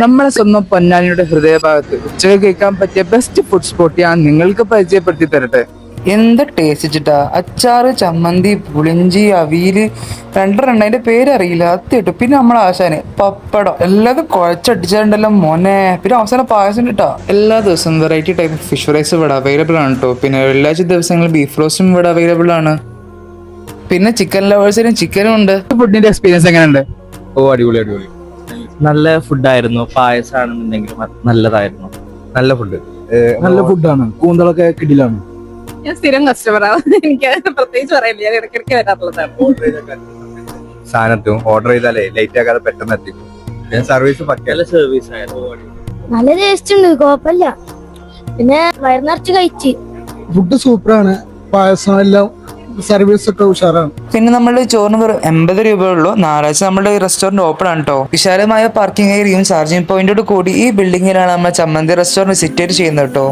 നമ്മളെ സ്വന്തം പൊന്നാനിയുടെ ഹൃദയഭാഗത്ത് ഉച്ചയ്ക്ക് കഴിക്കാൻ പറ്റിയ ബെസ്റ്റ് ഫുഡ് സ്പോട്ട് ഞാൻ നിങ്ങൾക്ക് പരിചയപ്പെടുത്തി തരട്ടെ. എന്താ ടേസ്റ്റ് വെച്ചിട്ടാ, അച്ചാറ്, ചമ്മന്തി, പുളിഞ്ചി, അവിയല്, രണ്ടെണ്ണം അതിന്റെ പേരറിയില്ല അത്തിട്ടു. പിന്നെ നമ്മളെ ആശാന് പപ്പടം എല്ലാതും കുഴച്ചടിച്ചിട്ടുണ്ടല്ലോ മോനെ. പിന്നെ അവസാനം പായസം കിട്ടാ. എല്ലാ ദിവസവും വെറൈറ്റി ടൈപ്പ് ഫിഷ് റൈസ് ഇവിടെ അവൈലബിൾ ആണ് കേട്ടോ. പിന്നെ വെള്ളിയാഴ്ച ദിവസങ്ങളിൽ ബീഫ് റോസ്റ്റും ഇവിടെ അവൈലബിൾ ആണ്. പിന്നെ ചിക്കൻ ലവേഴ്സിനും ചിക്കനും ഉണ്ട്. ഫുഡിന്റെ എക്സ്പീരിയൻസ് എങ്ങനെയുണ്ട്? ഓ അടിപൊളി അടിപൊളി, നല്ല ഫുഡായിരുന്നു. പായസമാണെന്നുണ്ടെങ്കിലും നല്ലതായിരുന്നു. നല്ല ഫുഡ്. നല്ല ഫുഡാണ്. കൂന്തളൊക്കെ കിടിലാണ്. ഞാൻ സ്ഥിരം കസ്റ്റമറാണ്. എനിക്ക് പ്രത്യേകിച്ച് പറയില്ല, ഞാൻ ഇടയ്ക്കിടയ്ക്ക് വരാറുള്ളതാണ്. സാധനത്തും ഓർഡർ ചെയ്താലേ ലേറ്റ് ആക്കാതെ പെട്ടെന്ന് എത്തിക്കും. സർവീസ് പക്ക. നല്ല സർവീസ് ആയിരുന്നു. നല്ല ടേസ്റ്റ് ഉണ്ട്, കുഴപ്പമില്ല. പിന്നെ വയറ് നിറച്ച് കഴിച്ച്. ഫുഡ് സൂപ്പറാണ്. പായസം എല്ലാം, സർവീസ് ഒക്കെ ഉഷാറാണ്. പിന്നെ നമ്മളുടെ ചോറിന് വെറും 80 രൂപയുള്ളൂ. ഞായറാഴ്ച നമ്മുടെ റെസ്റ്റോറന്റ് ഓപ്പൺ ആണ് കേട്ടോ. വിശാലമായ പാർക്കിംഗ് ഏരിയയും ചാർജിംഗ് പോയിന്റോട് കൂടി ഈ ബിൽഡിങ്ങിലാണ് നമ്മൾ ചമ്മന്തി റെസ്റ്റോറന്റ് സിറ്റേറ്റ് ചെയ്യുന്നത് കേട്ടോ.